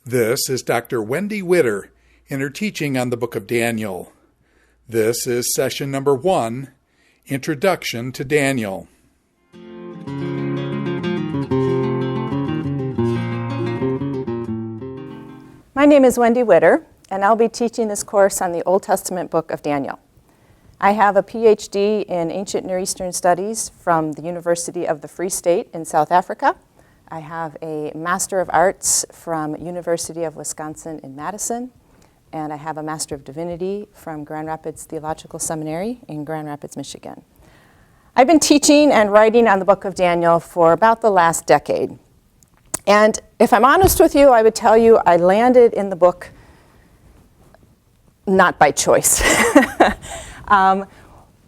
This is Dr. Wendy Widder in her teaching on the book of Daniel. This is session number 1, Introduction to Daniel. My name is Wendy Widder, and I'll be teaching this course on the Old Testament book of Daniel. I have a PhD in Ancient Near Eastern Studies from the University of the Free State in South Africa. I have a Master of Arts from University of Wisconsin in Madison, and I have a Master of Divinity from Grand Rapids Theological Seminary in Grand Rapids, Michigan. I've been teaching and writing on the book of Daniel for about the last decade. And if I'm honest with you, I would tell you I landed in the book not by choice.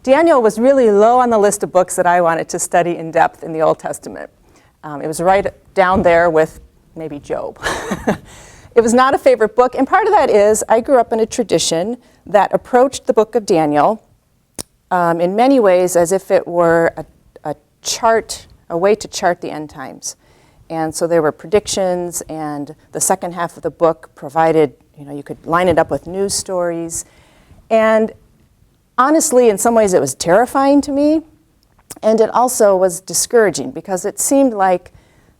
Daniel was really low on the list of books that I wanted to study in depth in the Old Testament. It was right down there with maybe Job. It was not a favorite book, and part of that is I grew up in a tradition that approached the book of Daniel in many ways as if it were a way to chart the end times. And so there were predictions, and the second half of the book provided, you could line it up with news stories. And honestly, in some ways it was terrifying to me. And it also was discouraging because it seemed like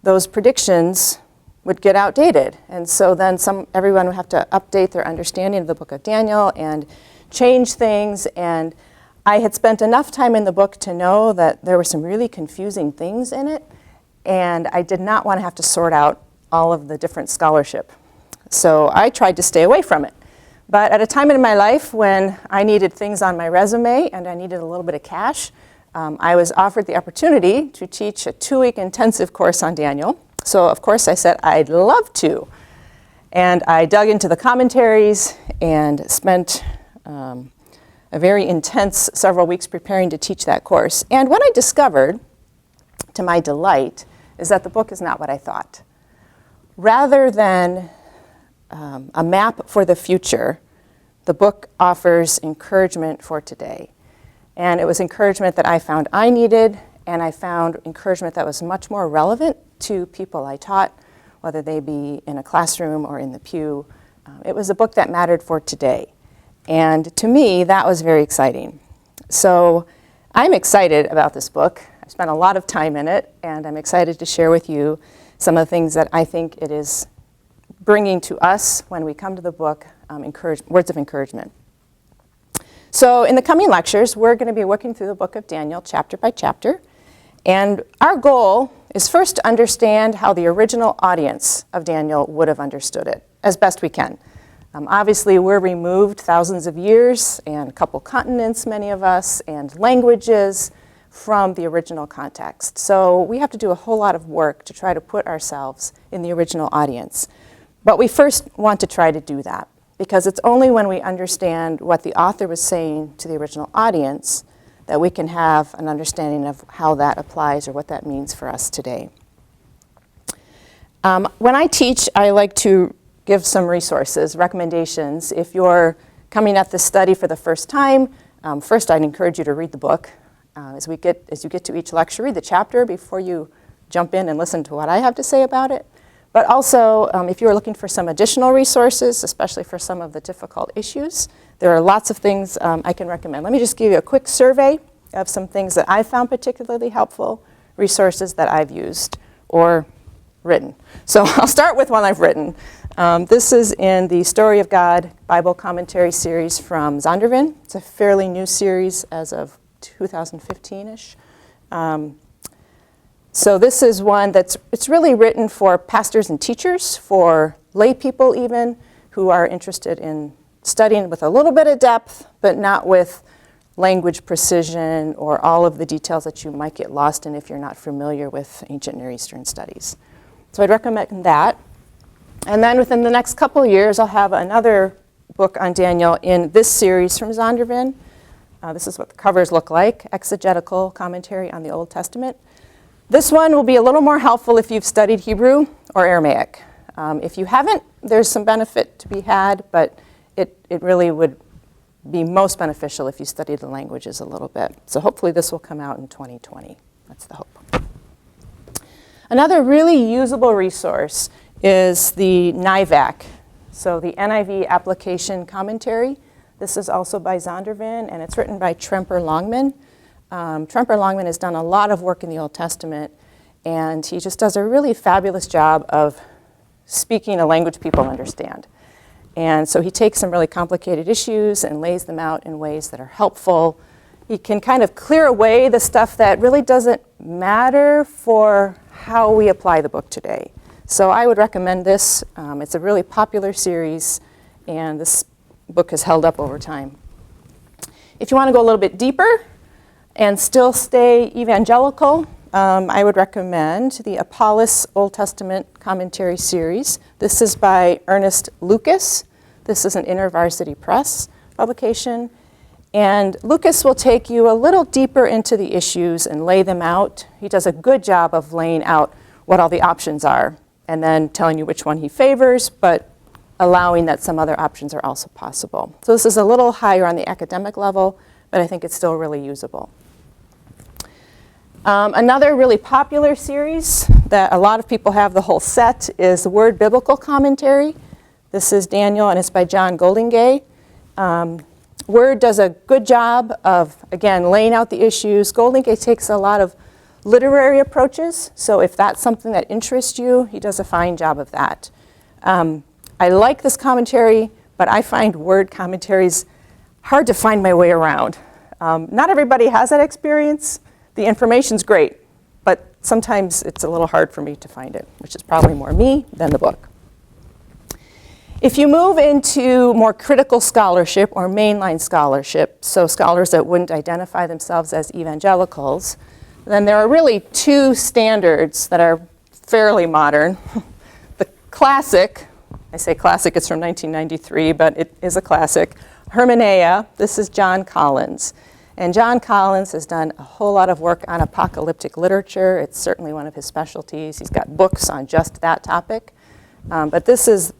those predictions would get outdated. And so then everyone would have to update their understanding of the book of Daniel and change things. And I had spent enough time in the book to know that there were some really confusing things in it. And I did not want to have to sort out all of the different scholarship. So I tried to stay away from it. But at a time in my life when I needed things on my resume and I needed a little bit of cash, I was offered the opportunity to teach a 2-week intensive course on Daniel. So of course I said I'd love to. And I dug into the commentaries and spent a very intense several weeks preparing to teach that course. And what I discovered, to my delight, is that the book is not what I thought. Rather than a map for the future, the book offers encouragement for today. And it was encouragement that I found I needed, and I found encouragement that was much more relevant to people I taught, whether they be in a classroom or in the pew. It was a book that mattered for today. And to me, that was very exciting. So I'm excited about this book. I've spent a lot of time in it, and I'm excited to share with you some of the things that I think it is bringing to us when we come to the book, words of encouragement. So in the coming lectures, we're going to be working through the book of Daniel chapter by chapter. And our goal is first to understand how the original audience of Daniel would have understood it, as best we can. Obviously, we're removed thousands of years and a couple continents, many of us, and languages from the original context. So we have to do a whole lot of work to try to put ourselves in the original audience. But we first want to try to do that, because it's only when we understand what the author was saying to the original audience that we can have an understanding of how that applies or what that means for us today. When I teach, I like to give some resources, recommendations. If you're coming at this study for the first time, first I'd encourage you to read the book. As you get to each lecture, read the chapter before you jump in and listen to what I have to say about it. But also, if you're looking for some additional resources, especially for some of the difficult issues, there are lots of things I can recommend. Let me just give you a quick survey of some things that I found particularly helpful, resources that I've used or written. So I'll start with one I've written. This is in the Story of God Bible Commentary series from Zondervan. It's a fairly new series as of 2015-ish. So this is one it's really written for pastors and teachers, for lay people even, who are interested in studying with a little bit of depth, but not with language precision or all of the details that you might get lost in if you're not familiar with ancient Near Eastern studies. So I'd recommend that. And then within the next couple of years, I'll have another book on Daniel in this series from Zondervan. This is what the covers look like, Exegetical Commentary on the Old Testament. This one will be a little more helpful if you've studied Hebrew or Aramaic. If you haven't, there's some benefit to be had, but it really would be most beneficial if you studied the languages a little bit. So hopefully this will come out in 2020. That's the hope. Another really usable resource is the NIVAC, so the NIV Application Commentary. This is also by Zondervan, and it's written by Tremper Longman. Tremper Longman has done a lot of work in the Old Testament, and he just does a really fabulous job of speaking a language people understand. And so he takes some really complicated issues and lays them out in ways that are helpful. He can kind of clear away the stuff that really doesn't matter for how we apply the book today. So I would recommend this. It's a really popular series, and this book has held up over time. If you want to go a little bit deeper and still stay evangelical, I would recommend the Apollos Old Testament Commentary series. This is by Ernest Lucas. This is an InterVarsity Press publication. And Lucas will take you a little deeper into the issues and lay them out. He does a good job of laying out what all the options are and then telling you which one he favors, but allowing that some other options are also possible. So this is a little higher on the academic level, but I think it's still really usable. Another really popular series that a lot of people have the whole set is the Word Biblical Commentary. This is Daniel, and it's by John Goldingay. Word does a good job of, again, laying out the issues. Goldingay takes a lot of literary approaches, so if that's something that interests you, he does a fine job of that. I like this commentary, but I find Word commentaries hard to find my way around. Not everybody has that experience. The information's great, but sometimes it's a little hard for me to find it, which is probably more me than the book. If you move into more critical scholarship or mainline scholarship, so scholars that wouldn't identify themselves as evangelicals, then there are really two standards that are fairly modern. The classic, I say classic, it's from 1993, but it is a classic, Hermeneia. This is John Collins. And John Collins has done a whole lot of work on apocalyptic literature. It's certainly one of his specialties. He's got books on just that topic. But this is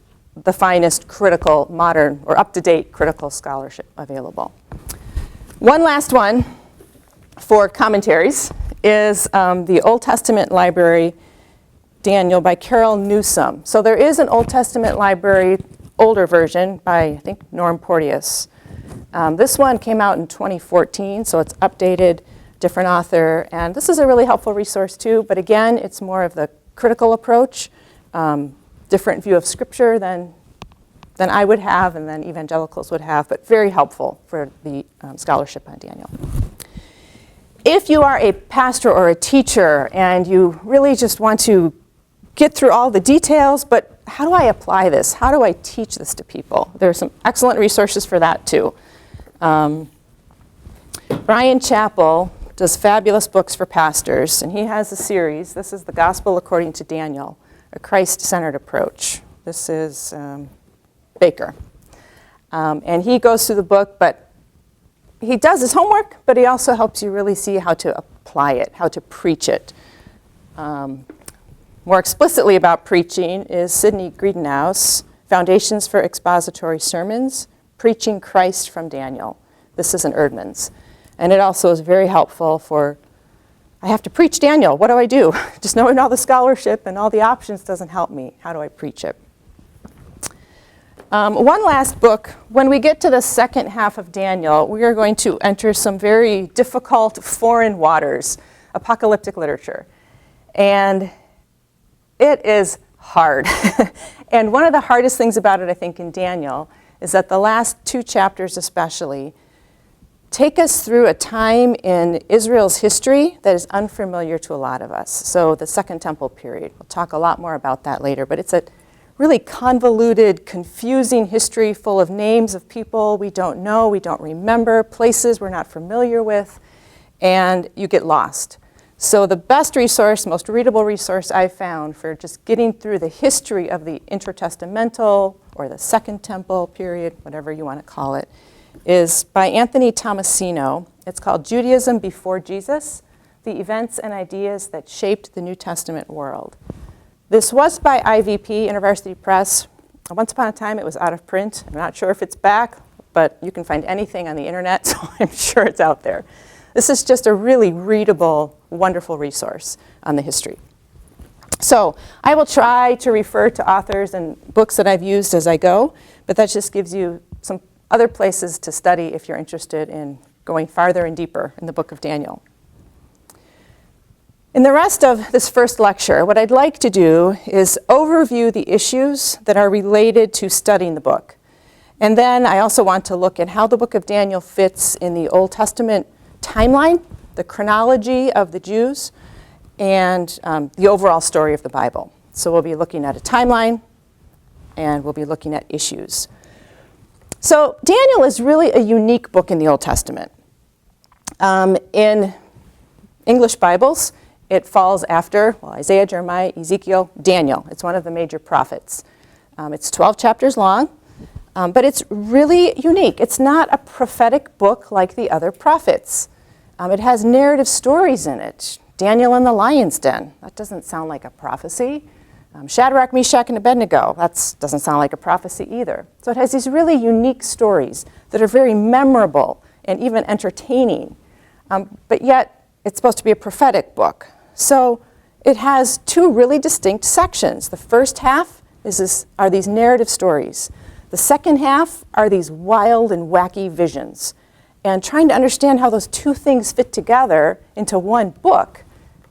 the finest critical, modern, or up-to-date critical scholarship available. One last one for commentaries is the Old Testament Library, Daniel, by Carol Newsome. So there is an Old Testament Library, older version by, I think, Norm Porteous. This one came out in 2014, so it's updated, different author, and this is a really helpful resource too, but again, it's more of the critical approach, different view of Scripture than I would have and than evangelicals would have, but very helpful for the scholarship on Daniel. If you are a pastor or a teacher and you really just want to get through all the details, but how do I apply this? How do I teach this to people? There are some excellent resources for that too. Brian Chappell does fabulous books for pastors, and he has a series. This is The Gospel According to Daniel, a Christ-centered approach. This is Baker. And he goes through the book, but he does his homework, but he also helps you really see how to apply it, how to preach it. More explicitly about preaching is Sidney Griedenau's Foundations for Expository Sermons, Preaching Christ from Daniel. This is an Erdman's. And it also is very helpful for, I have to preach Daniel. What do I do? Just knowing all the scholarship and all the options doesn't help me. How do I preach it? One last book. When we get to the second half of Daniel, we are going to enter some very difficult foreign waters, apocalyptic literature. And it is hard. And one of the hardest things about it, I think, in Daniel is that the last two chapters especially take us through a time in Israel's history that is unfamiliar to a lot of us. So the Second Temple period. We'll talk a lot more about that later, but it's a really convoluted, confusing history full of names of people we don't know, we don't remember, places we're not familiar with, and you get lost. So the best resource, most readable resource I've found for just getting through the history of the intertestamental or the Second Temple period, whatever you want to call it, is by Anthony Tomasino. It's called Judaism Before Jesus, The Events and Ideas That Shaped the New Testament World. This was by IVP, InterVarsity Press. Once upon a time, it was out of print. I'm not sure if it's back, but you can find anything on the internet, so I'm sure it's out there. This is just a really readable, wonderful resource on the history. So I will try to refer to authors and books that I've used as I go, but that just gives you some other places to study if you're interested in going farther and deeper in the book of Daniel. In the rest of this first lecture, what I'd like to do is overview the issues that are related to studying the book. And then I also want to look at how the book of Daniel fits in the Old Testament timeline, the chronology of the Jews, and the overall story of the Bible. So we'll be looking at a timeline, and we'll be looking at issues. So Daniel is really a unique book in the Old Testament. In English Bibles, it falls after Isaiah, Jeremiah, Ezekiel, Daniel. It's one of the major prophets. It's 12 chapters long, but it's really unique. It's not a prophetic book like the other prophets. It has narrative stories in it. Daniel in the lion's den, that doesn't sound like a prophecy. Shadrach, Meshach, and Abednego, that doesn't sound like a prophecy either. So it has these really unique stories that are very memorable and even entertaining, but yet it's supposed to be a prophetic book. So it has two really distinct sections. The first half are these narrative stories. The second half are these wild and wacky visions. And trying to understand how those two things fit together into one book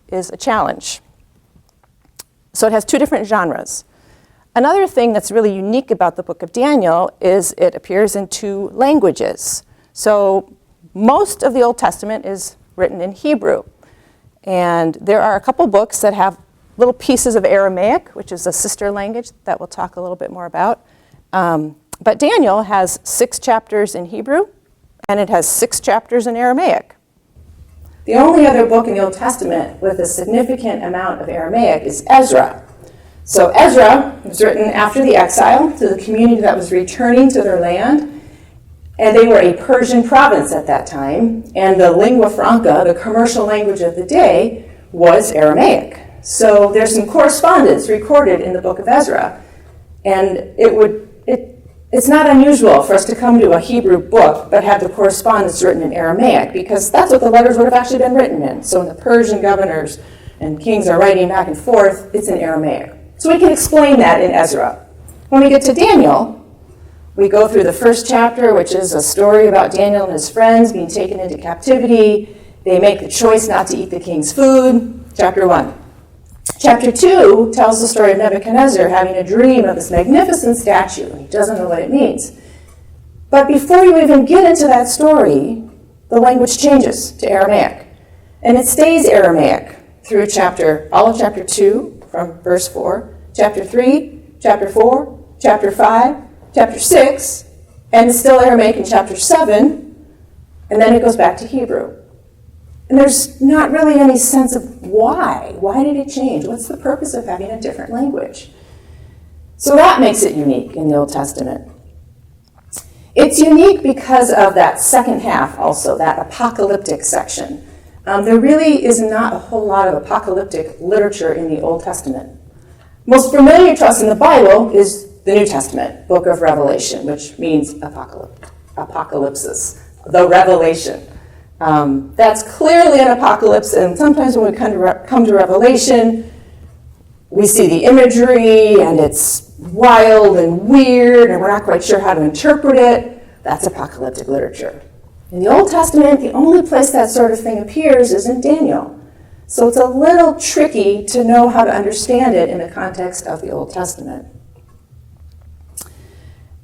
is a challenge. So it has two different genres. Another thing that's really unique about the book of Daniel is it appears in two languages. So most of the Old Testament is written in Hebrew. And there are a couple books that have little pieces of Aramaic, which is a sister language that we'll talk a little bit more about. But Daniel has 6 chapters in Hebrew, and it has 6 chapters in Aramaic. The only other book in the Old Testament with a significant amount of Aramaic is Ezra. So Ezra was written after the exile to the community that was returning to their land. And they were a Persian province at that time, and the lingua franca, the commercial language of the day, was Aramaic. So there's some correspondence recorded in the book of Ezra. And it's not unusual for us to come to a Hebrew book but have the correspondence written in Aramaic, because that's what the letters would have actually been written in. So when the Persian governors and kings are writing back and forth, it's in Aramaic. So we can explain that in Ezra. When we get to Daniel, we go through the first chapter, which is a story about Daniel and his friends being taken into captivity. They make the choice not to eat the king's food. Chapter 1. Chapter 2 tells the story of Nebuchadnezzar having a dream of this magnificent statue. He doesn't know what it means. But before you even get into that story, the language changes to Aramaic. And it stays Aramaic through all of chapter 2 from verse 4, chapter 3, chapter 4, chapter 5, chapter 6, and it's still Aramaic in chapter 7, and then it goes back to Hebrew. And there's not really any sense of why. Why did it change? What's the purpose of having a different language? So that makes it unique in the Old Testament. It's unique because of that second half also, that apocalyptic section. There really is not a whole lot of apocalyptic literature in the Old Testament. Most familiar to us in the Bible is the New Testament, book of Revelation, which means apocalypsis, the revelation. That's clearly an apocalypse, and sometimes when we come to Revelation, we see the imagery, and it's wild and weird, and we're not quite sure how to interpret it. That's apocalyptic literature. In the Old Testament, the only place that sort of thing appears is in Daniel. So it's a little tricky to know how to understand it in the context of the Old Testament.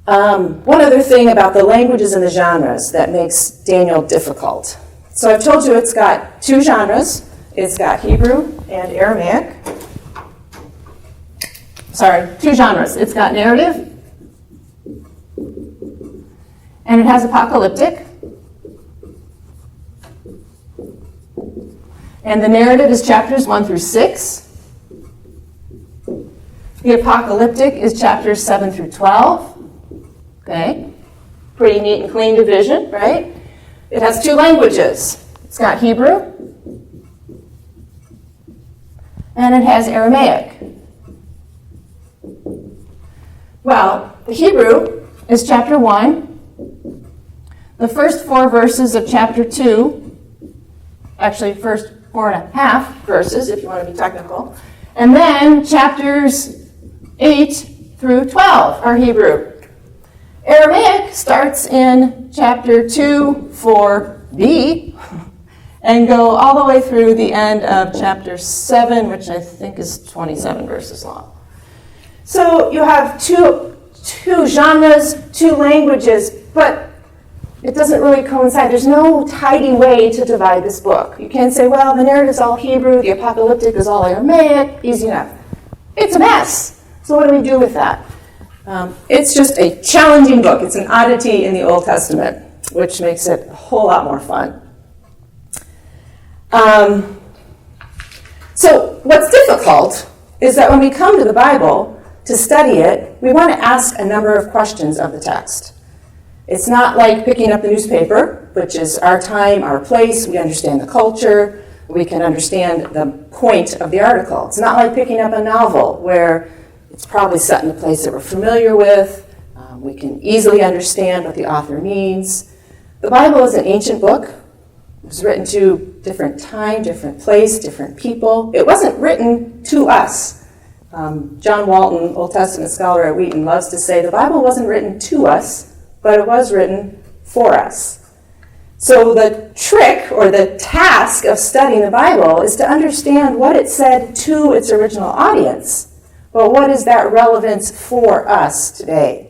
One other thing about the languages and the genres that makes Daniel difficult. So I've told you it's got 2 genres. It's got Hebrew and Aramaic. Sorry, 2 genres. It's got narrative, and it has apocalyptic. And the narrative is chapters 1 through 6. The apocalyptic is chapters 7 through 12. Okay, pretty neat and clean division, right? It has 2 languages. It's got Hebrew, and it has Aramaic. Well, the Hebrew is chapter 1. The first 4 verses of chapter 2, actually first 4.5 verses, if you want to be technical, And then chapters 8 through 12 are Hebrew. Aramaic starts in chapter 2, 4b, and go all the way through the end of chapter 7, which I think is 27 verses long. So you have two genres, two languages, but it doesn't really coincide. There's no tidy way to divide this book. You can't say, well, the narrative is all Hebrew, the apocalyptic is all Aramaic, easy enough. It's a mess. So what do we do with that? It's just a challenging book. It's an oddity in the Old Testament, which makes it a whole lot more fun. So what's difficult is that when we come to the Bible to study it, we want to ask a number of questions of the text. It's not like picking up the newspaper, which is our time, our place. We understand the culture. We can understand the point of the article. It's not like picking up a novel where it's probably set in a place that we're familiar with. We can easily understand what the author means. The Bible is an ancient book. It was written to different time, different place, different people. It wasn't written to us. John Walton, Old Testament scholar at Wheaton, loves to say the Bible wasn't written to us, but it was written for us. So the trick or the task of studying the Bible is to understand what it said to its original audience. But what is that relevance for us today?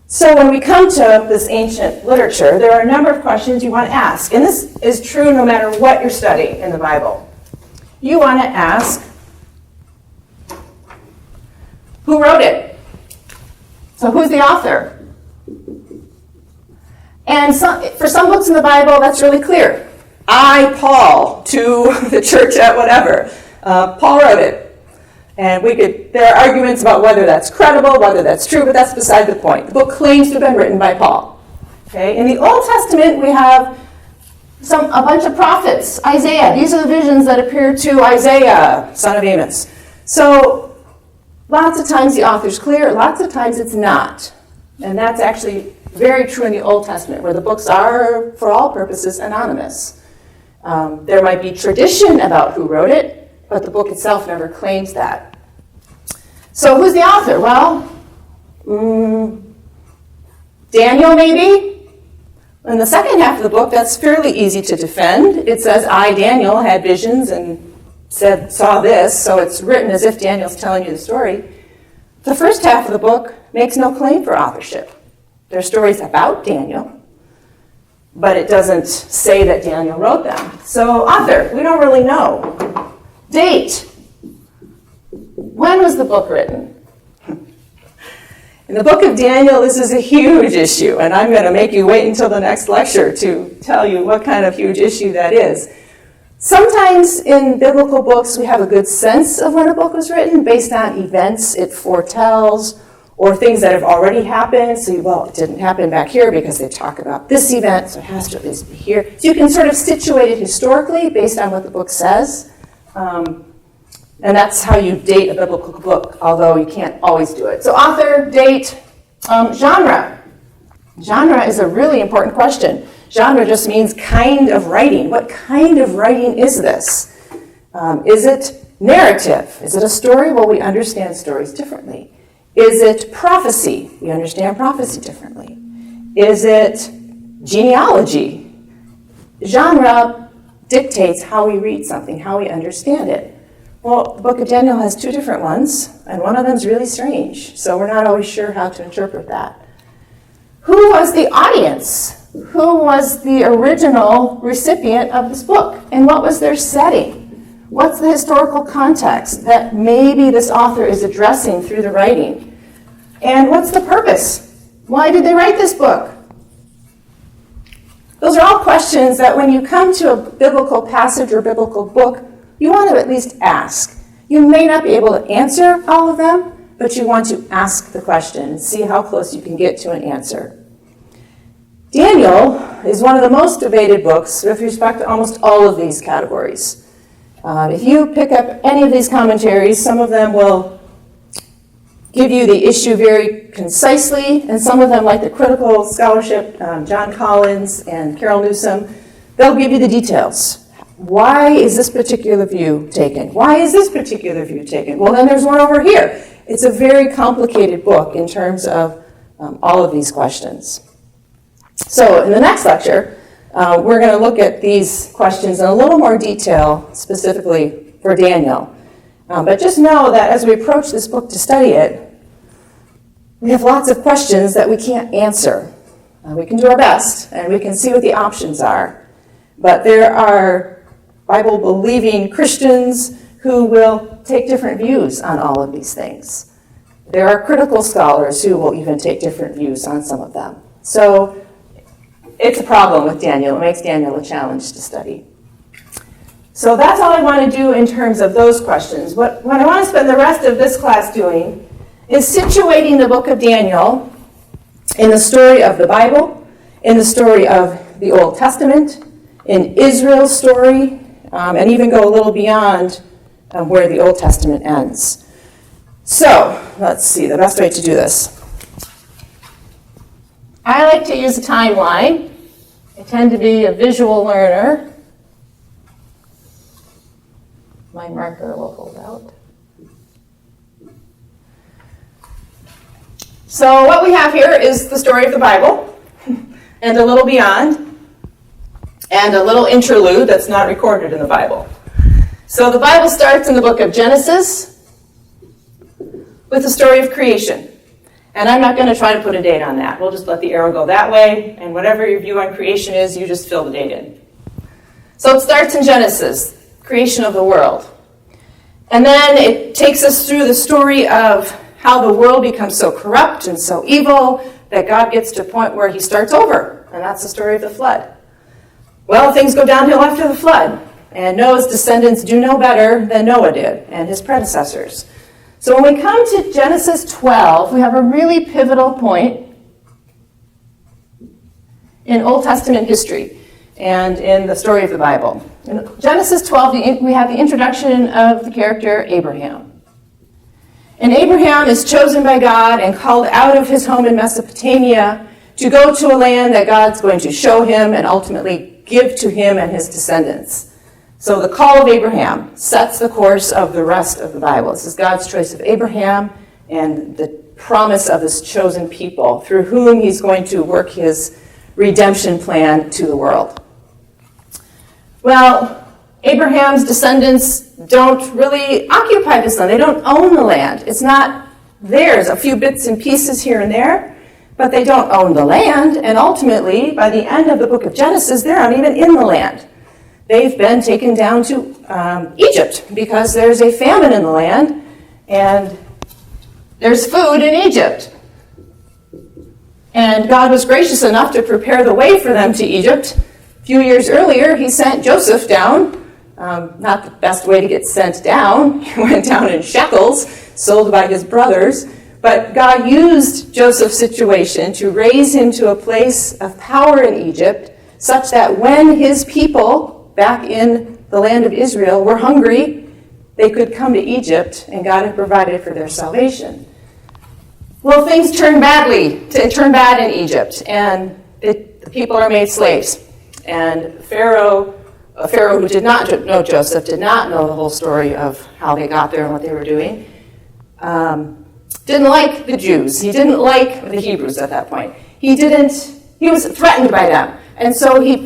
So when we come to this ancient literature, there are a number of questions you want to ask. And this is true no matter what you're studying in the Bible. You want to ask, who wrote it? So who's the author? And for some books in the Bible, that's really clear. I, Paul, to the church at whatever. Paul wrote it. And there are arguments about whether that's credible, whether that's true, but that's beside the point. The book claims to have been written by Paul. Okay? In the Old Testament, we have a bunch of prophets. Isaiah. These are the visions that appear to Isaiah, son of Amos. So lots of times the author's clear, lots of times it's not. And that's actually very true in the Old Testament, where the books are, for all purposes, anonymous. There might be tradition about who wrote it, but the book itself never claims that. So who's the author? Well, Daniel maybe? In the second half of the book, that's fairly easy to defend. It says, I, Daniel, had visions and saw this, so it's written as if Daniel's telling you the story. The first half of the book makes no claim for authorship. There are stories about Daniel, but it doesn't say that Daniel wrote them. So author, we don't really know. Date. When was the book written? In the book of Daniel, this is a huge issue, and I'm going to make you wait until the next lecture to tell you what kind of huge issue that is. Sometimes in biblical books, we have a good sense of when a book was written based on events it foretells or things that have already happened. So, well, it didn't happen back here because they talk about this event, so it has to at least be here. So you can sort of situate it historically based on what the book says. And that's how you date a biblical book, although you can't always do it. So author, date, genre. Genre is a really important question. Genre just means kind of writing. What kind of writing is this? Is it narrative? Is it a story? Well, we understand stories differently. Is it prophecy? We understand prophecy differently. Is it genealogy? Genre dictates how we read something, how we understand it. Well, the book of Daniel has two different ones, and one of them is really strange, so we're not always sure how to interpret that. Who was the audience? Who was the original recipient of this book? And what was their setting? What's the historical context that maybe this author is addressing through the writing? And what's the purpose? Why did they write this book? Those are all questions that when you come to a biblical passage or biblical book, you want to at least ask. You may not be able to answer all of them, but you want to ask the question and see how close you can get to an answer. Daniel is one of the most debated books with respect to almost all of these categories. If you pick up any of these commentaries, some of them will give you the issue very concisely, and some of them, like the critical scholarship, John Collins and Carol Newsome, they'll give you the details. why is this particular view taken? Why is this particular view taken? Well, then there's one over here. It's a very complicated book in terms of all of these questions. So in the next lecture, we're going to look at these questions in a little more detail, specifically for Daniel. But just know that as we approach this book to study it, we have lots of questions that we can't answer. We can do our best, and we can see what the options are. But there are Bible-believing Christians who will take different views on all of these things. There are critical scholars who will even take different views on some of them. So it's a problem with Daniel. It makes Daniel a challenge to study. So that's all I want to do in terms of those questions. What I want to spend the rest of this class doing is situating the book of Daniel in the story of the Bible, in the story of the Old Testament, in Israel's story, and even go a little beyond where the Old Testament ends. So, let's see, the best way to do this. I like to use a timeline. I tend to be a visual learner. My marker will hold out. So what we have here is the story of the Bible, and a little beyond, and a little interlude that's not recorded in the Bible. So the Bible starts in the book of Genesis with the story of creation. And I'm not going to try to put a date on that. We'll just let the arrow go that way, and whatever your view on creation is, you just fill the date in. So it starts in Genesis, creation of the world. And then it takes us through the story of how the world becomes so corrupt and so evil that God gets to a point where he starts over. And that's the story of the flood. Well, things go downhill after the flood. And Noah's descendants do no better than Noah did and his predecessors. So when we come to Genesis 12, we have a really pivotal point in Old Testament history and in the story of the Bible. In Genesis 12, we have the introduction of the character Abraham. And Abraham is chosen by God and called out of his home in Mesopotamia to go to a land that God's going to show him and ultimately give to him and his descendants. So the call of Abraham sets the course of the rest of the Bible. This is God's choice of Abraham and the promise of his chosen people through whom he's going to work his redemption plan to the world. Well, Abraham's descendants don't really occupy this land. They don't own the land. It's not theirs, a few bits and pieces here and there, but they don't own the land. And ultimately, by the end of the book of Genesis, they're not even in the land. They've been taken down to Egypt because there's a famine in the land and there's food in Egypt. And God was gracious enough to prepare the way for them to Egypt. A few years earlier, he sent Joseph down. Not the best way to get sent down. He went down in shekels, sold by his brothers. But God used Joseph's situation to raise him to a place of power in Egypt, such that when his people back in the land of Israel were hungry, they could come to Egypt, and God had provided for their salvation. Well, things turn bad in Egypt, and the people are made slaves. And Pharaoh who did not know Joseph, did not know the whole story of how they got there and what they were doing, didn't like the Jews. He didn't like the Hebrews at that point. He was threatened by them. And so he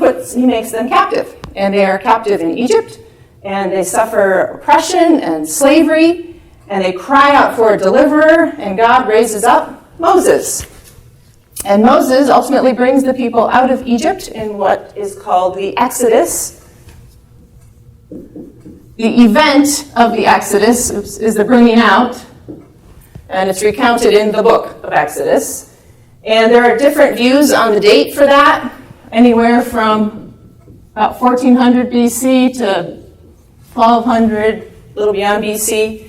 makes them captive. And they are captive in Egypt, and they suffer oppression and slavery, and they cry out for a deliverer, and God raises up Moses. And Moses ultimately brings the people out of Egypt in what is called the Exodus. The event of the Exodus is the bringing out, and it's recounted in the book of Exodus. And there are different views on the date for that, anywhere from about 1400 BC to 1200, a little beyond BC.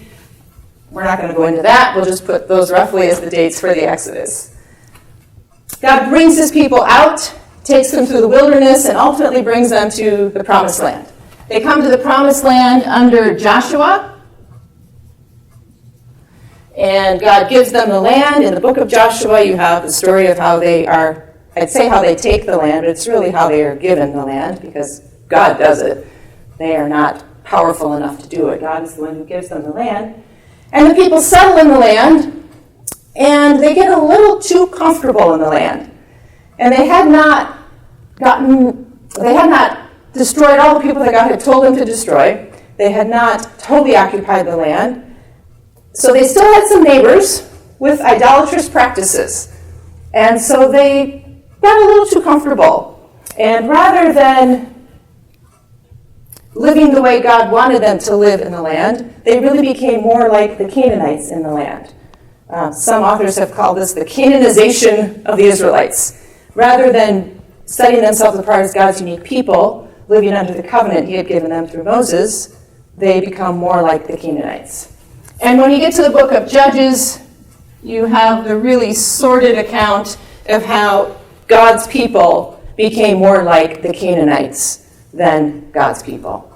We're not going to go into that. We'll just put those roughly as the dates for the Exodus. God brings his people out, takes them through the wilderness, and ultimately brings them to the Promised Land. They come to the Promised Land under Joshua, and God gives them the land. In the book of Joshua, you have the story of how they are, I'd say how they take the land, but it's really how they are given the land, because God does it. They are not powerful enough to do it. God is the one who gives them the land. And the people settle in the land, and they get a little too comfortable in the land. And they had not destroyed all the people that God had told them to destroy. They had not totally occupied the land. So they still had some neighbors with idolatrous practices. And so they got a little too comfortable. And rather than living the way God wanted them to live in the land, they really became more like the Canaanites in the land. Some authors have called this the Canaanization of the Israelites. Rather than setting themselves apart as God's unique people, living under the covenant he had given them through Moses, they become more like the Canaanites. And when you get to the book of Judges, you have the really sordid account of how God's people became more like the Canaanites than God's people.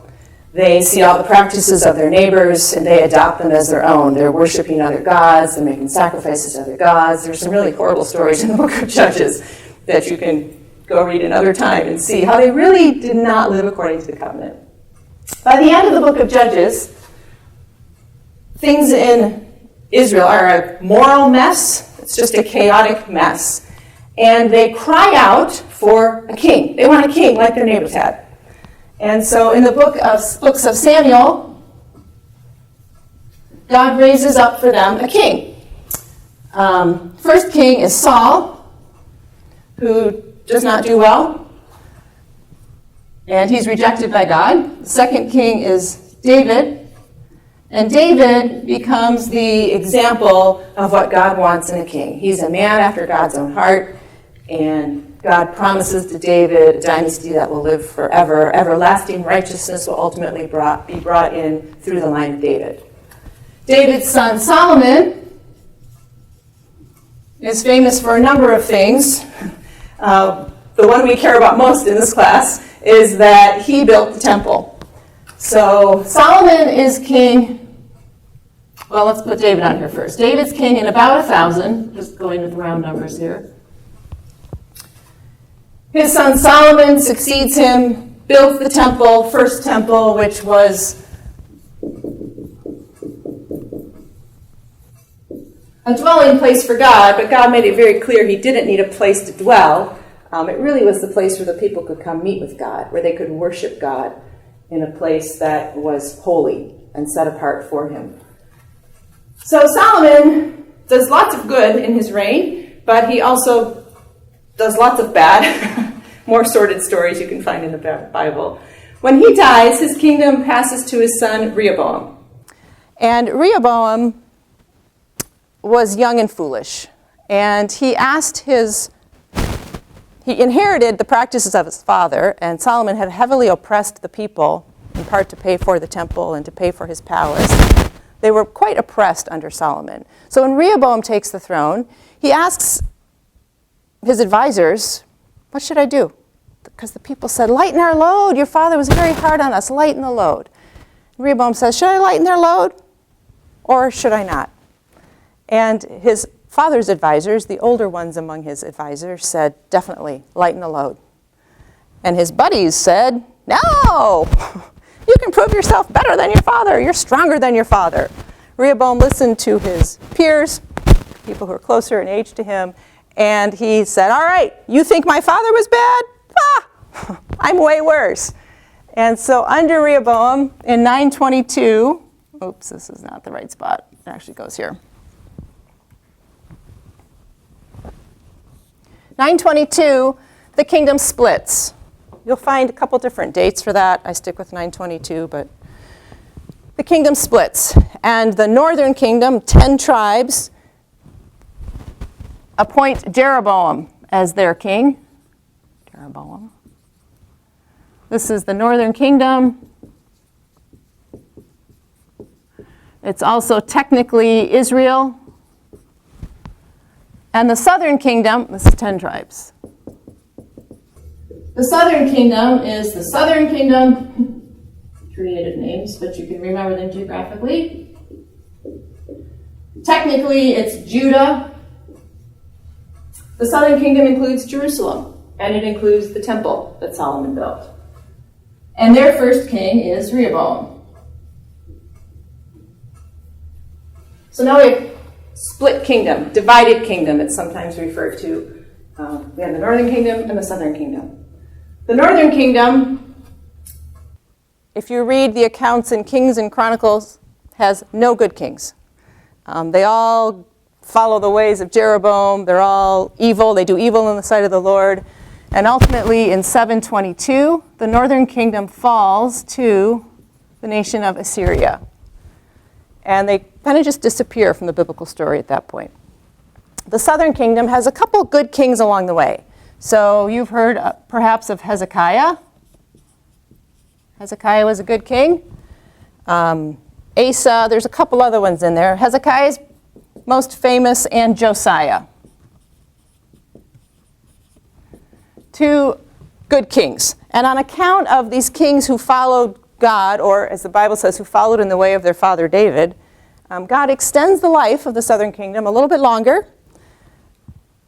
They see all the practices of their neighbors and they adopt them as their own. They're worshiping other gods, they're making sacrifices to other gods. There's some really horrible stories in the book of Judges that you can go read another time and see how they really did not live according to the covenant. By the end of the book of Judges, things in Israel are a moral mess. It's just a chaotic mess. And they cry out for a king. They want a king like their neighbors had. And so in the books of Samuel, God raises up for them a king. First king is Saul, who does not do well, and he's rejected by God. The second king is David, and David becomes the example of what God wants in a king. He's a man after God's own heart, and God promises to David a dynasty that will live forever. Everlasting righteousness will ultimately be brought in through the line of David. David's son Solomon is famous for a number of things. The one we care about most in this class is that he built the temple. So Solomon is king. Well, let's put David on here first. David's king in about 1,000, just going with round numbers here. His son Solomon succeeds him, built the temple, first temple, which was a dwelling place for God, but God made it very clear he didn't need a place to dwell. It really was the place where the people could come meet with God, where they could worship God in a place that was holy and set apart for him. So Solomon does lots of good in his reign, but he also does lots of bad. More sordid stories you can find in the Bible. When he dies, his kingdom passes to his son Rehoboam. And Rehoboam was young and foolish. And he inherited the practices of his father, and Solomon had heavily oppressed the people, in part to pay for the temple and to pay for his palace. They were quite oppressed under Solomon. So when Rehoboam takes the throne, he asks his advisors, what should I do? Because the people said, lighten our load. Your father was very hard on us. Lighten the load. Rehoboam says, should I lighten their load or should I not? And his father's advisors, the older ones among his advisors, said, definitely, lighten the load. And his buddies said, no, you can prove yourself better than your father. You're stronger than your father. Rehoboam listened to his peers, people who are closer in age to him, and he said, all right, you think my father was bad? I'm way worse. And so under Rehoboam in 922, oops, this is not the right spot. It actually goes here. 922, the kingdom splits. You'll find a couple different dates for that. I stick with 922, but the kingdom splits. And the northern kingdom, 10 tribes, appoint Jeroboam as their king. Jeroboam. This is the northern kingdom. It's also technically Israel. And the southern kingdom, this is 10 tribes. The southern kingdom is the southern kingdom. Creative names, but you can remember them geographically. Technically, it's Judah. The southern kingdom includes Jerusalem, and it includes the temple that Solomon built. And their first king is Rehoboam. So now we have split kingdom, divided kingdom, it's sometimes referred to. We have the northern kingdom and the southern kingdom. The northern kingdom, if you read the accounts in Kings and Chronicles, has no good kings. They all follow the ways of Jeroboam. They're all evil. They do evil in the sight of the Lord. And ultimately, in 722, the northern kingdom falls to the nation of Assyria. And they kind of just disappear from the biblical story at that point. The southern kingdom has a couple good kings along the way. So you've heard perhaps of Hezekiah. Hezekiah was a good king. Asa, there's a couple other ones in there. Hezekiah's most famous, and Josiah. Two good kings. And on account of these kings who followed God, or as the Bible says, who followed in the way of their father David, God extends the life of the southern kingdom a little bit longer,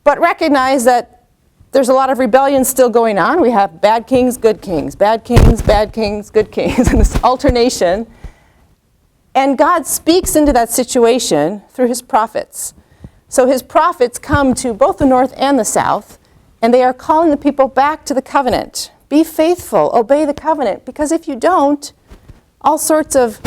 but recognize that there's a lot of rebellion still going on. We have bad kings, good kings, bad kings, good kings, and this alternation. And God speaks into that situation through his prophets. So his prophets come to both the north and the south, and they are calling the people back to the covenant. Be faithful, obey the covenant, because if you don't, all sorts of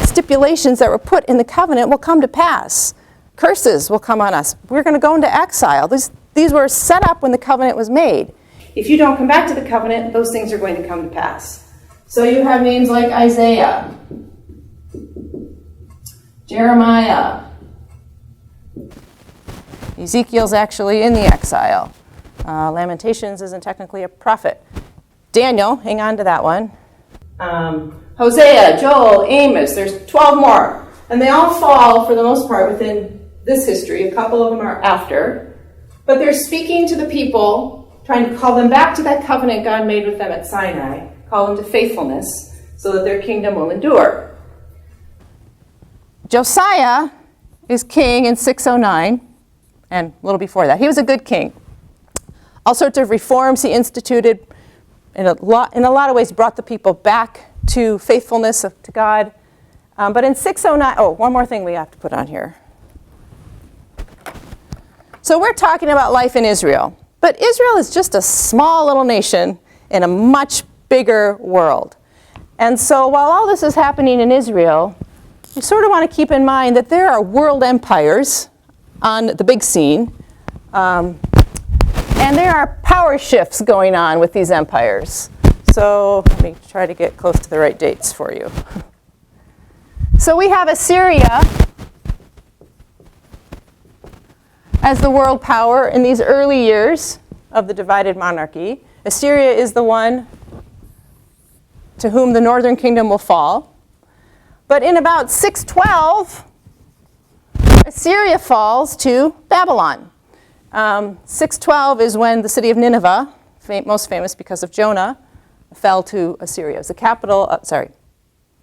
stipulations that were put in the covenant will come to pass. Curses will come on us. We're going to go into exile. These were set up when the covenant was made. If you don't come back to the covenant, those things are going to come to pass. So you have names like Isaiah, Jeremiah. Ezekiel's actually in the exile. Lamentations isn't technically a prophet. Daniel, hang on to that one. Hosea, Joel, Amos, there's 12 more. And they all fall, for the most part, within this history. A couple of them are after. But they're speaking to the people, trying to call them back to that covenant God made with them at Sinai, call them to faithfulness, so that their kingdom will endure. Josiah is king in 609, and a little before that. He was a good king. All sorts of reforms he instituted, in a lot of ways brought the people back to faithfulness to God. But in 609, one more thing we have to put on here. So we're talking about life in Israel. But Israel is just a small little nation in a much bigger world. And so while all this is happening in Israel, you sort of want to keep in mind that there are world empires on the big scene. And there are power shifts going on with these empires. So let me try to get close to the right dates for you. So we have Assyria as the world power in these early years of the divided monarchy. Assyria is the one to whom the northern kingdom will fall. But in about 612, Assyria falls to Babylon. 612 is when the city of Nineveh, most famous because of Jonah, fell to Assyria. It was the capital,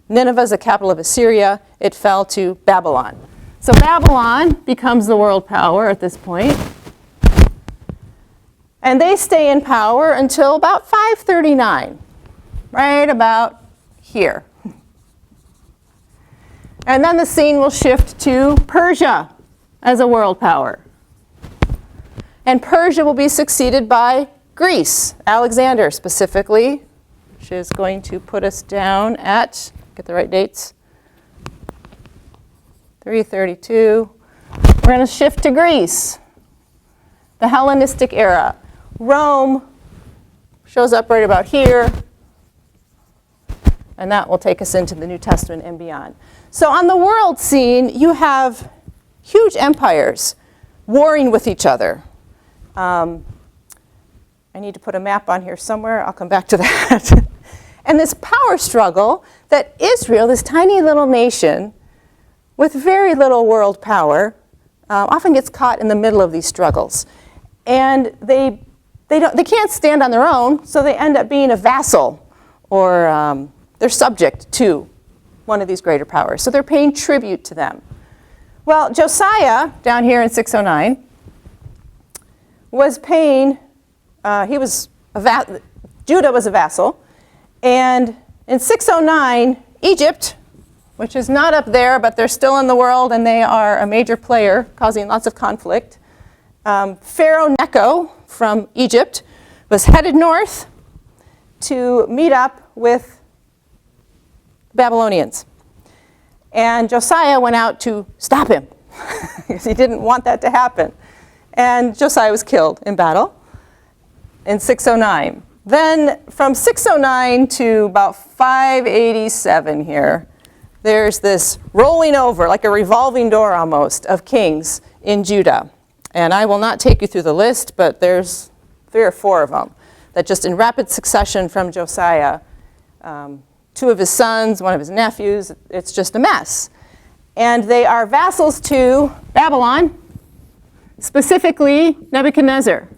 Nineveh is the capital of Assyria. It fell to Babylon. So Babylon becomes the world power at this point. And they stay in power until about 539, right about here. And then the scene will shift to Persia as a world power. And Persia will be succeeded by Greece, Alexander specifically, which is going to put us down at, get the right dates, 332. We're going to shift to Greece, the Hellenistic Era. Rome shows up right about here, and that will take us into the New Testament and beyond. So on the world scene, you have huge empires warring with each other. I need to put a map on here somewhere. I'll come back to that. And this power struggle that Israel, this tiny little nation with very little world power, often gets caught in the middle of these struggles. And they can't stand on their own, so they end up being a vassal, or they're subject to one of these greater powers. So they're paying tribute to them. Well, Josiah, down here in 609, was paying, Judah was a vassal, And in 609, Egypt, which is not up there, but they're still in the world, and they are a major player, causing lots of conflict. Pharaoh Necho from Egypt was headed north to meet up with the Babylonians. And Josiah went out to stop him, because he didn't want that to happen. And Josiah was killed in battle in 609. Then from 609 to about 587 here, there's this rolling over, like a revolving door almost, of kings in Judah. And I will not take you through the list, but there's 3 or 4 of them that just in rapid succession from Josiah, 2 of his sons, 1 of his nephews, it's just a mess. And they are vassals to Babylon, specifically Nebuchadnezzar.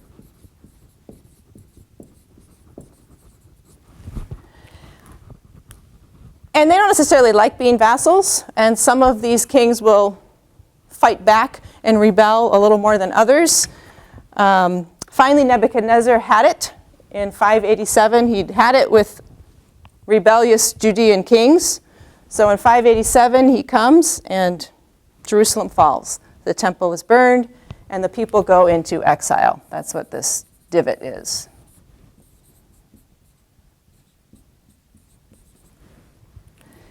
And they don't necessarily like being vassals, and some of these kings will fight back and rebel a little more than others. Finally, Nebuchadnezzar had it in 587. He'd had it with rebellious Judean kings. So in 587, he comes and Jerusalem falls. The temple is burned, and the people go into exile. That's what this divot is.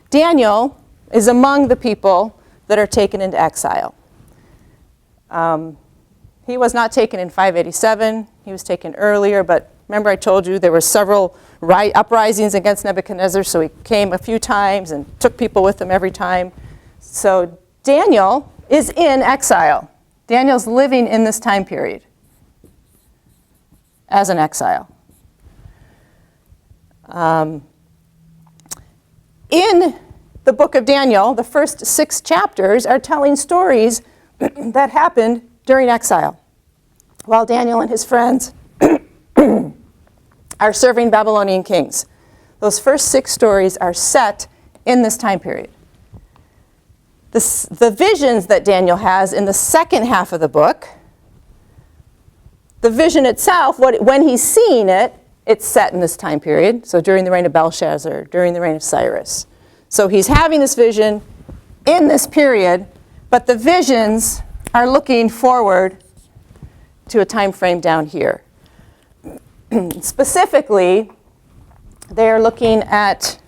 Daniel is among the people that are taken into exile. He was not taken in 587. He was taken earlier, but remember I told you there were several uprisings against Nebuchadnezzar, so he came a few times and took people with him every time. So Daniel is in exile. Daniel's living in this time period as an exile. In the book of Daniel, the first 6 chapters are telling stories that happened during exile, while Daniel and his friends are serving Babylonian kings. Those first 6 stories are set in this time period. The visions that Daniel has in the second half of the book, the vision itself, when he's seeing it, it's set in this time period, so during the reign of Belshazzar, during the reign of Cyrus. So he's having this vision in this period, but the visions are looking forward to a time frame down here. Specifically, they're looking at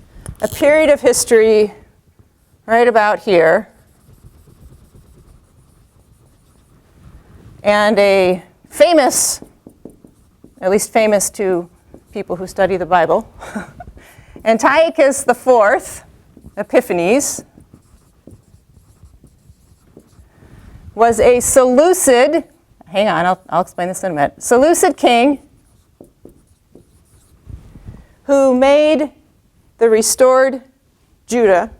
a period of history right about here, and a famous, at least famous to people who study the Bible, Antiochus the Fourth, Epiphanes, was a Seleucid, hang on, I'll explain this in a minute, Seleucid king who made the restored Judah,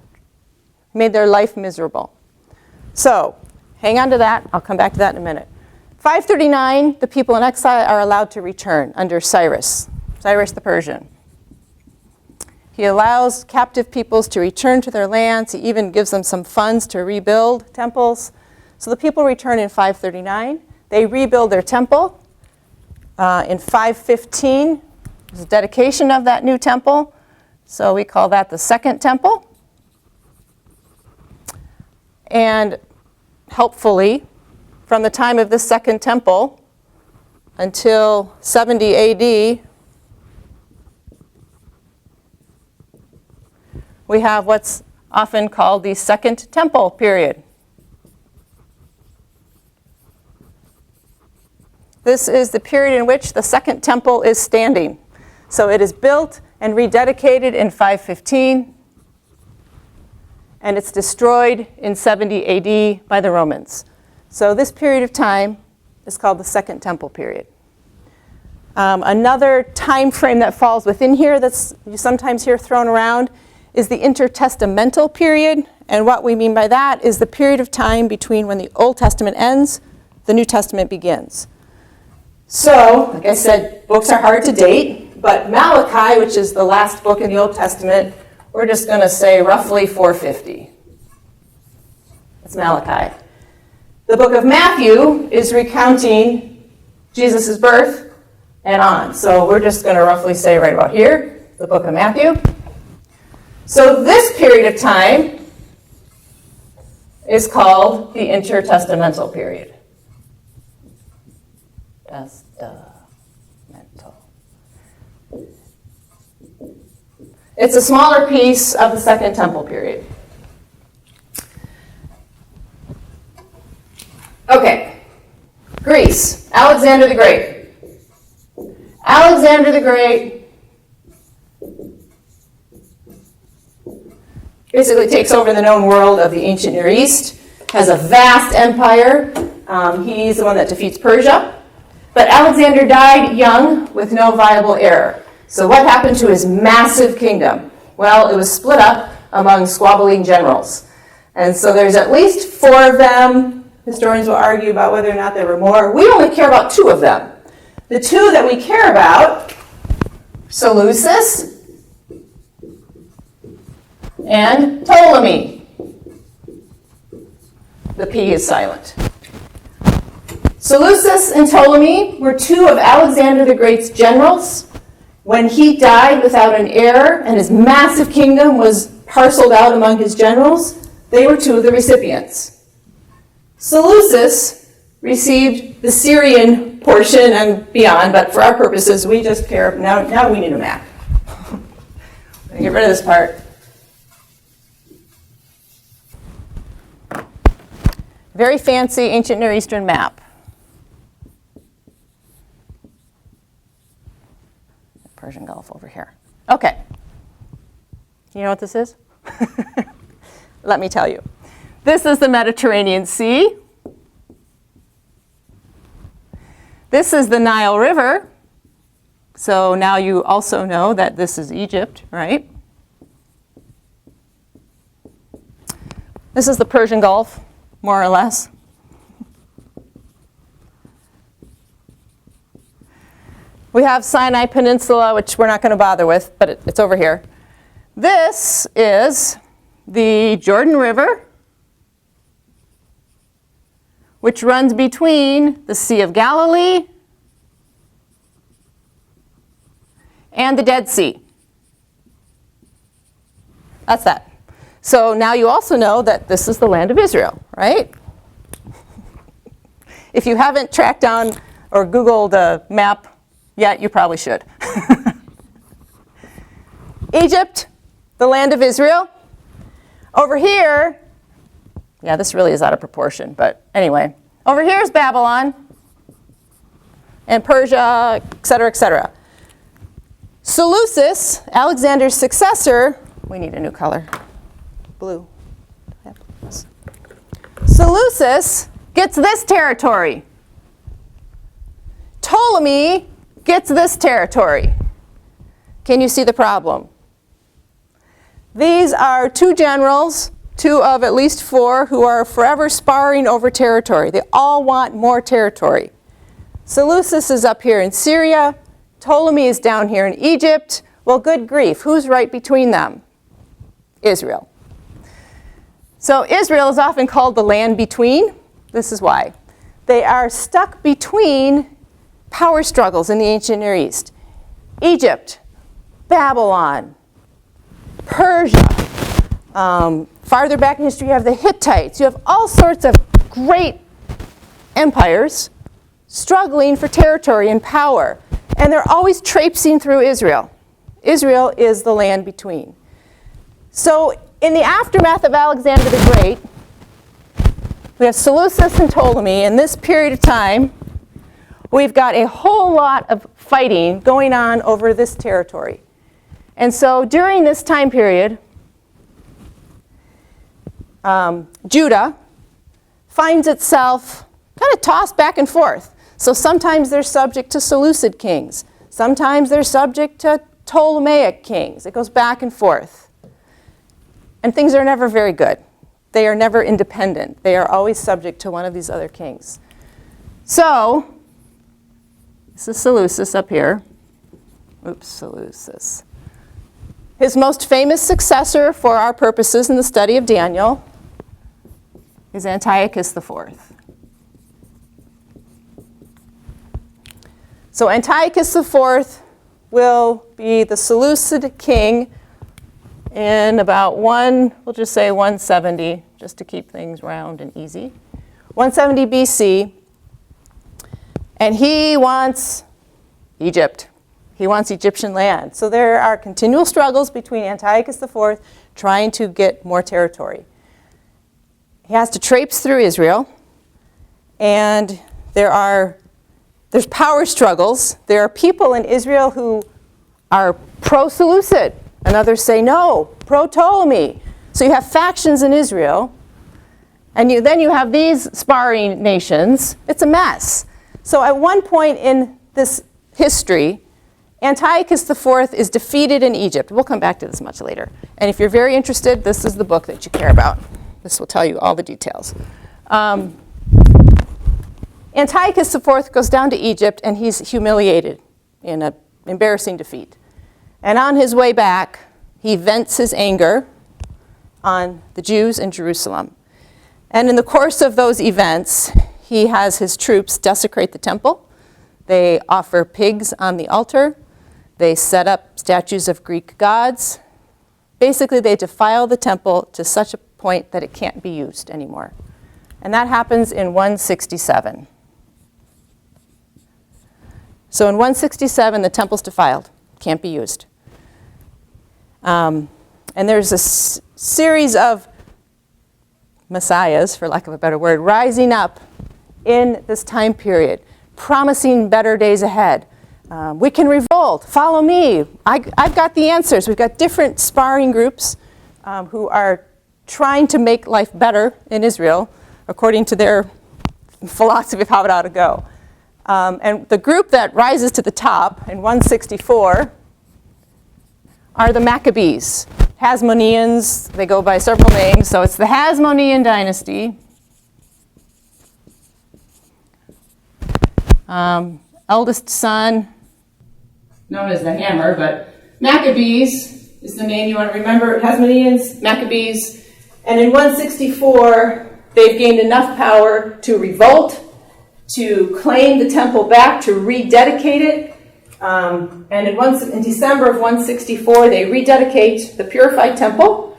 made their life miserable. So, hang on to that, I'll come back to that in a minute. 539, the people in exile are allowed to return under Cyrus the Persian. He allows captive peoples to return to their lands. He even gives them some funds to rebuild temples. So the people return in 539. They rebuild their temple. In 515, there's a dedication of that new temple. So we call that the Second Temple. And helpfully, from the time of this Second Temple until 70 AD, we have what's often called the Second Temple Period. This is the period in which the Second Temple is standing. So it is built and rededicated in 515, and it's destroyed in 70 AD by the Romans. So this period of time is called the Second Temple Period. Another time frame that falls within here that's you sometimes hear thrown around is the Intertestamental Period. And what we mean by that is the period of time between when the Old Testament ends, the New Testament begins. So, like I said, books are hard to date, but Malachi, which is the last book in the Old Testament, we're just going to say roughly 450. That's Malachi. The book of Matthew is recounting Jesus' birth and on. So we're just going to roughly say right about here. the book of Matthew. So this period of time is called the Intertestamental Period. Testamental. It's a smaller piece of the Second Temple period. Okay, Greece, Alexander the Great. Alexander the Great basically takes over the known world of the ancient Near East, has a vast empire. He's the one that defeats Persia. But Alexander died young with no viable heir. So what happened to his massive kingdom? Well, it was split up among squabbling generals. And so there's at least 4 of them. Historians will argue about whether or not there were more. We only care about 2 of them. The 2 that we care about, Seleucus and Ptolemy. The P is silent. Seleucus and Ptolemy were 2 of Alexander the Great's generals. When he died without an heir and his massive kingdom was parceled out among his generals, they were 2 of the recipients. Seleucus received the Syrian portion and beyond, but for our purposes, we just care. Now we need a map. Get rid of this part. Very fancy ancient Near Eastern map. Persian Gulf over here. Okay. You know what this is? Let me tell you. This is the Mediterranean Sea. This is the Nile River. So now you also know that this is Egypt, right? This is the Persian Gulf, more or less. We have Sinai Peninsula, which we're not going to bother with, but it's over here. This is the Jordan River, which runs between the Sea of Galilee and the Dead Sea. That's that. So now you also know that this is the land of Israel, right? If you haven't tracked down or Googled a map yet, you probably should. Egypt, the land of Israel. Over here, yeah, this really is out of proportion, but anyway. Over here is Babylon and Persia, et cetera, et cetera. Seleucus, Alexander's successor, we need a new color, blue. Seleucus gets this territory. Ptolemy gets this territory. Can you see the problem? These are 2 generals, 2 of at least 4, who are forever sparring over territory. They all want more territory. Seleucus is up here in Syria. Ptolemy is down here in Egypt. Well, good grief, who's right between them? Israel. So Israel is often called the land between. This is why. They are stuck between power struggles in the ancient Near East. Egypt, Babylon, Persia. Farther back in history, you have the Hittites. You have all sorts of great empires struggling for territory and power. And they're always traipsing through Israel. Israel is the land between. So in the aftermath of Alexander the Great, we have Seleucus and Ptolemy. In this period of time, we've got a whole lot of fighting going on over this territory. And so during this time period, Judah finds itself kind of tossed back and forth. So sometimes they're subject to Seleucid kings. Sometimes they're subject to Ptolemaic kings. It goes back and forth. And things are never very good. They are never independent. They are always subject to one of these other kings. So, this is Seleucus up here. Oops, Seleucus. His most famous successor for our purposes in the study of Daniel is Antiochus the Fourth. So Antiochus the Fourth will be the Seleucid king in about we'll just say 170, just to keep things round and easy. 170 BC, and he wants Egypt. He wants Egyptian land. So there are continual struggles between Antiochus the Fourth trying to get more territory. He has to traipse through Israel, and there's power struggles. There are people in Israel who are pro-Seleucid, and others say no, pro-Ptolemy. So you have factions in Israel, and then you have these sparring nations. It's a mess. So at one point in this history, Antiochus the Fourth is defeated in Egypt. We'll come back to this much later. And if you're very interested, this is the book that you care about. This will tell you all the details. Antiochus the Fourth goes down to Egypt, and he's humiliated in an embarrassing defeat. And on his way back, he vents his anger on the Jews in Jerusalem. And in the course of those events, he has his troops desecrate the temple. They offer pigs on the altar. They set up statues of Greek gods. Basically, they defile the temple to such a point that it can't be used anymore. And that happens in 167. So in 167, the temple's defiled, can't be used. And there's a series of messiahs, for lack of a better word, rising up in this time period, promising better days ahead. We can revolt, follow me. I've got the answers. We've got different sparring groups who are trying to make life better in Israel according to their philosophy of how it ought to go. And the group that rises to the top in 164 are the Maccabees. Hasmoneans, they go by several names, so it's the Hasmonean dynasty. Eldest son, known as the Hammer, but Maccabees is the name you want to remember. Hasmoneans, Maccabees. And in 164, they've gained enough power to revolt, to claim the temple back, to rededicate it. And in December of 164, they rededicate the purified temple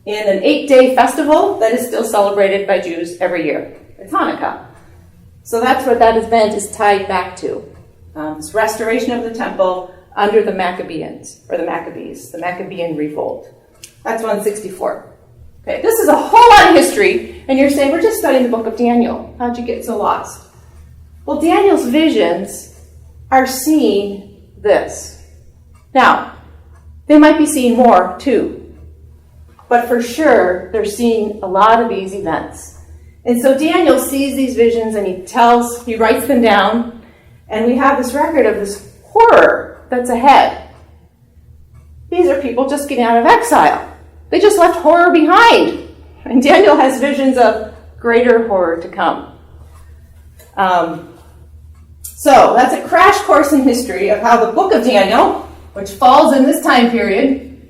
in an 8-day festival that is still celebrated by Jews every year. It's Hanukkah. So that's what that event is tied back to. This restoration of the temple under the Maccabees, the Maccabean revolt. That's 164. Okay, this is a whole lot of history, and you're saying, we're just studying the book of Daniel. How'd you get so lost? Well, Daniel's visions are seeing this. Now, they might be seeing more too, but for sure, they're seeing a lot of these events. And so Daniel sees these visions, and he writes them down, and we have this record of this horror that's ahead. These are people just getting out of exile. They just left horror behind. And Daniel has visions of greater horror to come. So that's a crash course in history of how the book of Daniel, which falls in this time period,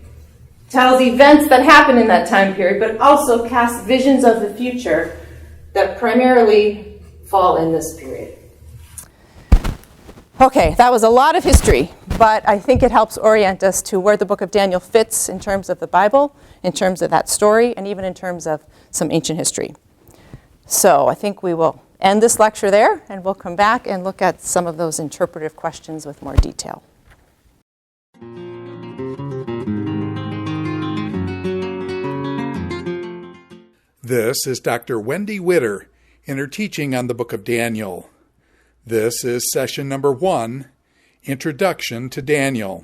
tells events that happen in that time period, but also casts visions of the future that primarily fall in this period. Okay, that was a lot of history, but I think it helps orient us to where the book of Daniel fits in terms of the Bible, in terms of that story, and even in terms of some ancient history. So I think we will end this lecture there, and we'll come back and look at some of those interpretive questions with more detail. This is Dr. Wendy Widder in her teaching on the book of Daniel. This is session number 1, Introduction to Daniel.